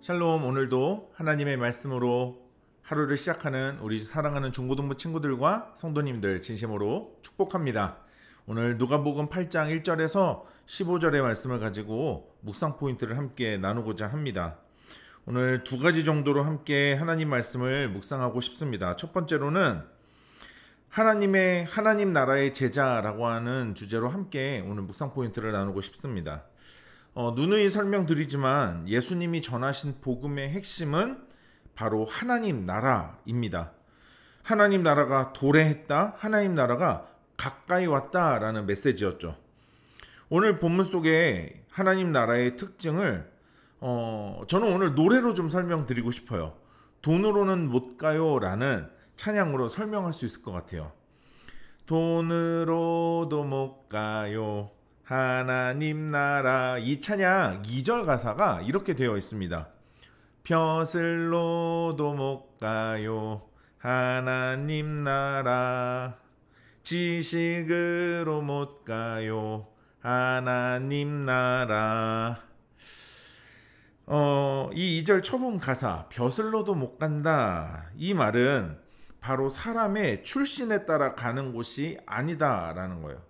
샬롬. 오늘도 하나님의 말씀으로 하루를 시작하는 우리 사랑하는 중고등부 친구들과 성도님들 진심으로 축복합니다. 오늘 누가복음 8장 1절에서 15절의 말씀을 가지고 묵상 포인트를 함께 나누고자 합니다. 오늘 두 가지 정도로 함께 하나님 말씀을 묵상하고 싶습니다. 첫 번째로는 하나님 나라의 제자라고 하는 주제로 함께 오늘 묵상 포인트를 나누고 싶습니다. 누누이 설명드리지만 예수님이 전하신 복음의 핵심은 바로 하나님 나라입니다. 하나님 나라가 도래했다, 하나님 나라가 가까이 왔다라는 메시지였죠. 오늘 본문 속에 하나님 나라의 특징을 저는 오늘 노래로 좀 설명드리고 싶어요. 돈으로는 못 가요 라는 찬양으로 설명할 수 있을 것 같아요. 돈으로도 못 가요 하나님 나라. 이 찬양 2절 가사가 이렇게 되어 있습니다. 벼슬로도 못 가요 하나님 나라. 지식으로 못 가요 하나님 나라. 이 2절 처음 가사 벼슬로도 못 간다, 이 말은 바로 사람의 출신에 따라 가는 곳이 아니다라는 거예요.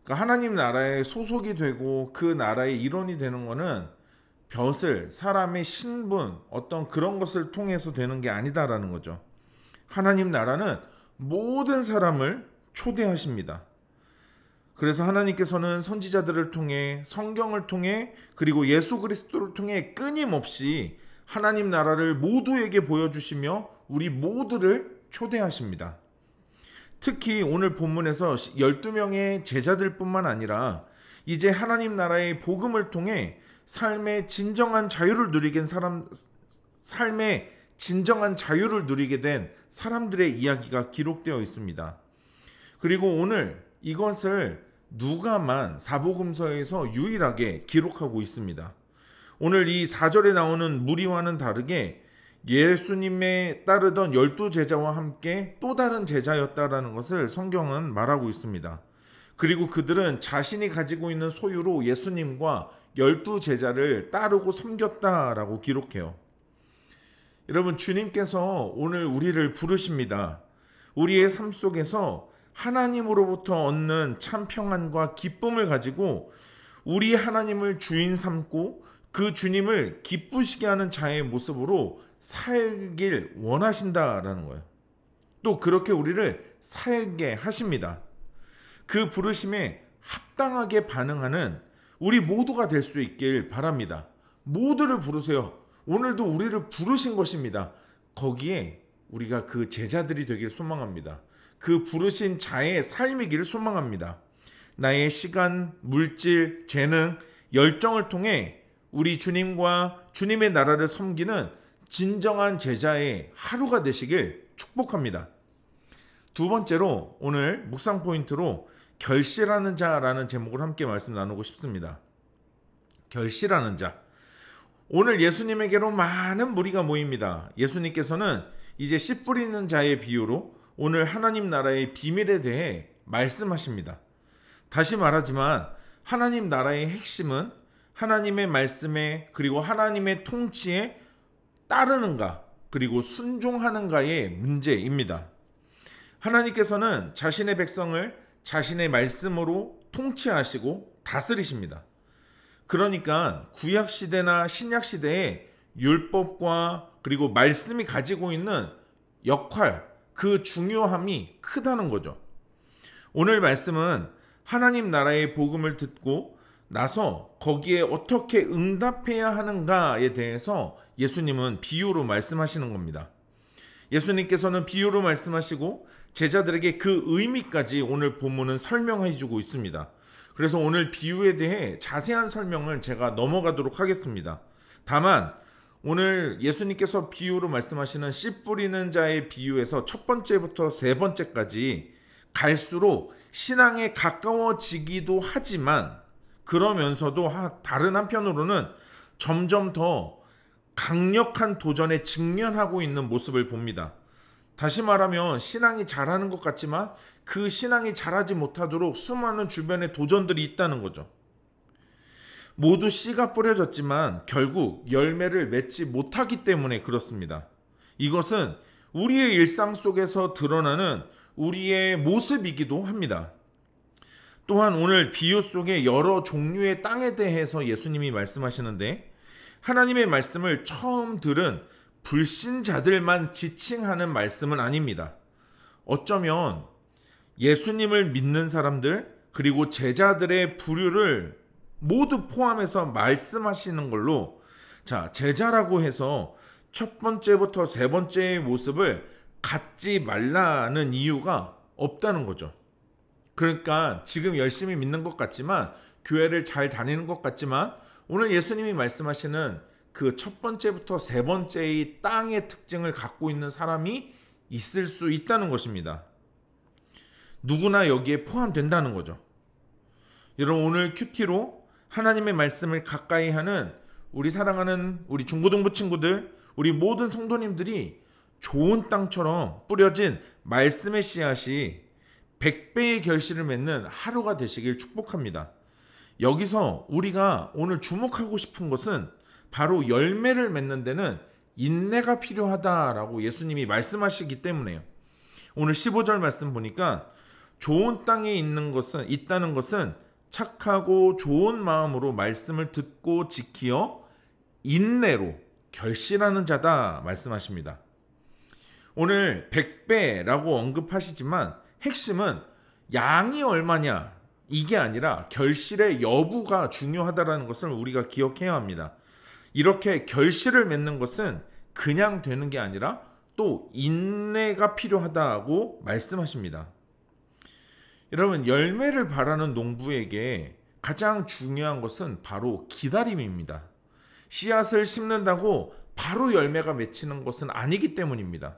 그러니까 하나님 나라에 소속이 되고 그 나라의 일원이 되는 거는 벼슬, 사람의 신분, 어떤 그런 것을 통해서 되는 게 아니다라는 거죠. 하나님 나라는 모든 사람을 초대하십니다. 그래서 하나님께서는 선지자들을 통해, 성경을 통해, 그리고 예수 그리스도를 통해 끊임없이 하나님 나라를 모두에게 보여주시며 우리 모두를 초대하십니다. 특히 오늘 본문에서 12명의 제자들 뿐만 아니라 이제 하나님 나라의 복음을 통해 삶의 진정한 자유를 누리게 된 사람들의 이야기가 기록되어 있습니다. 그리고 오늘 이것을 누가만 사복음서에서 유일하게 기록하고 있습니다. 오늘 이 4절에 나오는 무리와는 다르게 예수님에 따르던 12제자와 함께 또 다른 제자였다라는 것을 성경은 말하고 있습니다. 그리고 그들은 자신이 가지고 있는 소유로 예수님과 12제자를 따르고 섬겼다라고 기록해요. 여러분, 주님께서 오늘 우리를 부르십니다. 우리의 삶 속에서 하나님으로부터 얻는 참 평안과 기쁨을 가지고 우리 하나님을 주인 삼고 그 주님을 기쁘시게 하는 자의 모습으로 살길 원하신다라는 거예요. 또 그렇게 우리를 살게 하십니다. 그 부르심에 합당하게 반응하는 우리 모두가 될 수 있길 바랍니다. 모두를 부르세요. 오늘도 우리를 부르신 것입니다. 거기에 우리가 그 제자들이 되길 소망합니다. 그 부르신 자의 삶이기를 소망합니다. 나의 시간, 물질, 재능, 열정을 통해 우리 주님과 주님의 나라를 섬기는 진정한 제자의 하루가 되시길 축복합니다. 두 번째로 오늘 묵상 포인트로 결실하는 자라는 제목을 함께 말씀 나누고 싶습니다. 결실하는 자. 오늘 예수님에게로 많은 무리가 모입니다. 예수님께서는 이제 씨 뿌리는 자의 비유로 오늘 하나님 나라의 비밀에 대해 말씀하십니다. 다시 말하지만 하나님 나라의 핵심은 하나님의 말씀에, 그리고 하나님의 통치에 따르는가, 그리고 순종하는가의 문제입니다. 하나님께서는 자신의 백성을 자신의 말씀으로 통치하시고 다스리십니다. 그러니까 구약시대나 신약시대의 율법과 그리고 말씀이 가지고 있는 역할, 그 중요함이 크다는 거죠. 오늘 말씀은 하나님 나라의 복음을 듣고 나서 거기에 어떻게 응답해야 하는가에 대해서 예수님은 비유로 말씀하시는 겁니다. 예수님께서는 비유로 말씀하시고 제자들에게 그 의미까지 오늘 본문은 설명해 주고 있습니다. 그래서 오늘 비유에 대해 자세한 설명을 제가 넘어가도록 하겠습니다. 다만 오늘 예수님께서 비유로 말씀하시는 씨 뿌리는 자의 비유에서 첫 번째부터 세 번째까지 갈수록 신앙에 가까워지기도 하지만 그러면서도 다른 한편으로는 점점 더 강력한 도전에 직면하고 있는 모습을 봅니다. 다시 말하면 신앙이 잘하는 것 같지만 그 신앙이 잘하지 못하도록 수많은 주변에 도전들이 있다는 거죠. 모두 씨가 뿌려졌지만 결국 열매를 맺지 못하기 때문에 그렇습니다. 이것은 우리의 일상 속에서 드러나는 우리의 모습이기도 합니다. 또한 오늘 비유 속에 여러 종류의 땅에 대해서 예수님이 말씀하시는데, 하나님의 말씀을 처음 들은 불신자들만 지칭하는 말씀은 아닙니다. 어쩌면 예수님을 믿는 사람들 그리고 제자들의 부류를 모두 포함해서 말씀하시는 걸로, 제자라고 해서 첫 번째부터 세 번째의 모습을 갖지 말라는 이유가 없다는 거죠. 그러니까 지금 열심히 믿는 것 같지만, 교회를 잘 다니는 것 같지만, 오늘 예수님이 말씀하시는 그 첫 번째부터 세 번째의 땅의 특징을 갖고 있는 사람이 있을 수 있다는 것입니다. 누구나 여기에 포함된다는 거죠. 여러분, 오늘 큐티로 하나님의 말씀을 가까이 하는 우리 사랑하는 우리 중고등부 친구들, 우리 모든 성도님들이 좋은 땅처럼 뿌려진 말씀의 씨앗이 100배의 결실을 맺는 하루가 되시길 축복합니다. 여기서 우리가 오늘 주목하고 싶은 것은 바로 열매를 맺는 데는 인내가 필요하다라고 예수님이 말씀하시기 때문에요. 오늘 15절 말씀 보니까 좋은 땅에 있다는 것은 착하고 좋은 마음으로 말씀을 듣고 지키어 인내로 결실하는 자다 말씀하십니다. 오늘 100배라고 언급하시지만 핵심은 양이 얼마냐 이게 아니라 결실의 여부가 중요하다는 것을 우리가 기억해야 합니다. 이렇게 결실을 맺는 것은 그냥 되는 게 아니라 또 인내가 필요하다고 말씀하십니다. 여러분, 열매를 바라는 농부에게 가장 중요한 것은 바로 기다림입니다. 씨앗을 심는다고 바로 열매가 맺히는 것은 아니기 때문입니다.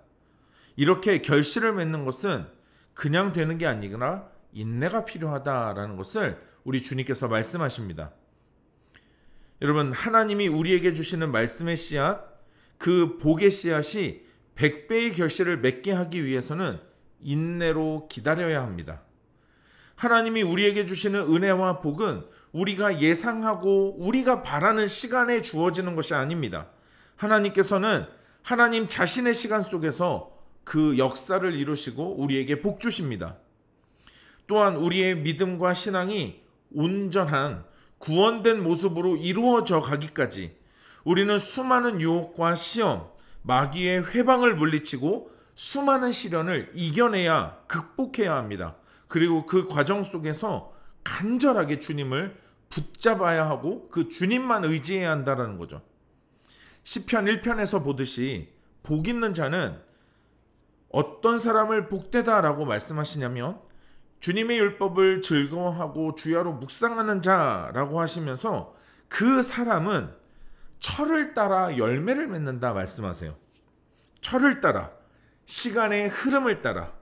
이렇게 결실을 맺는 것은 그냥 되는 게 아니라 인내가 필요하다라는 것을 우리 주님께서 말씀하십니다. 여러분, 하나님이 우리에게 주시는 말씀의 씨앗, 그 복의 씨앗이 100배의 결실을 맺게 하기 위해서는 인내로 기다려야 합니다. 하나님이 우리에게 주시는 은혜와 복은 우리가 예상하고 우리가 바라는 시간에 주어지는 것이 아닙니다. 하나님께서는 하나님 자신의 시간 속에서 그 역사를 이루시고 우리에게 복 주십니다. 또한 우리의 믿음과 신앙이 온전한 구원된 모습으로 이루어져 가기까지 우리는 수많은 유혹과 시험, 마귀의 회방을 물리치고 수많은 시련을 이겨내야, 극복해야 합니다. 그리고 그 과정 속에서 간절하게 주님을 붙잡아야 하고 그 주님만 의지해야 한다는 거죠. 시편 1편에서 보듯이 복 있는 자는 어떤 사람을 복되다라고 말씀하시냐면 주님의 율법을 즐거워하고 주야로 묵상하는 자라고 하시면서 그 사람은 철을 따라 열매를 맺는다 말씀하세요. 철을 따라, 시간의 흐름을 따라,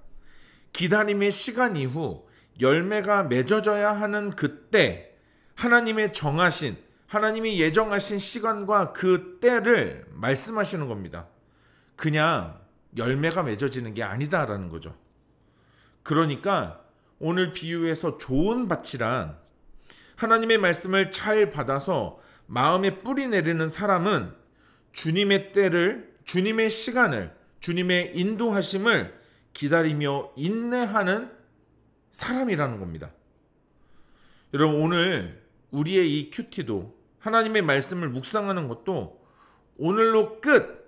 기다림의 시간 이후 열매가 맺어져야 하는 그때 하나님의 정하신, 하나님이 예정하신 시간과 그 때를 말씀하시는 겁니다. 그냥 열매가 맺어지는 게 아니다라는 거죠. 그러니까 오늘 비유에서 좋은 밭이란 하나님의 말씀을 잘 받아서 마음에 뿌리 내리는 사람은 주님의 때를, 주님의 시간을, 주님의 인도하심을 기다리며 인내하는 사람이라는 겁니다. 여러분, 오늘 우리의 이 큐티도 하나님의 말씀을 묵상하는 것도 오늘로 끝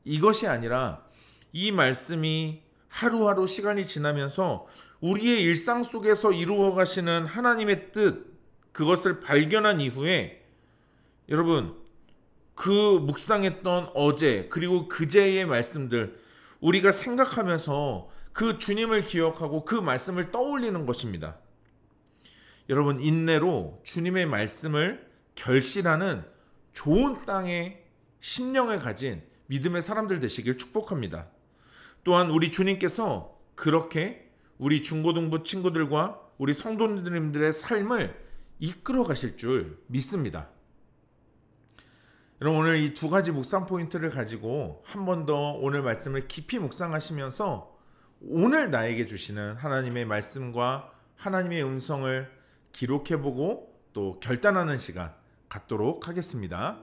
이것이 아니라 이 말씀이 하루하루 시간이 지나면서 우리의 일상 속에서 이루어 가시는 하나님의 뜻, 그것을 발견한 이후에 여러분, 그 묵상했던 어제 그리고 그제의 말씀들 우리가 생각하면서 그 주님을 기억하고 그 말씀을 떠올리는 것입니다. 여러분, 인내로 주님의 말씀을 결실하는 좋은 땅의 심령을 가진 믿음의 사람들 되시길 축복합니다. 또한 우리 주님께서 그렇게 우리 중고등부 친구들과 우리 성도님들의 삶을 이끌어 가실 줄 믿습니다. 여러분, 오늘 이 두 가지 묵상 포인트를 가지고 한 번 더 오늘 말씀을 깊이 묵상하시면서 오늘 나에게 주시는 하나님의 말씀과 하나님의 음성을 기록해보고 또 결단하는 시간 갖도록 하겠습니다.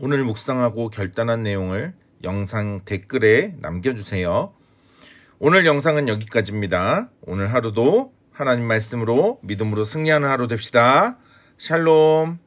오늘 묵상하고 결단한 내용을 영상 댓글에 남겨주세요. 오늘 영상은 여기까지입니다. 오늘 하루도 하나님 말씀으로 믿음으로 승리하는 하루 됩시다. 샬롬.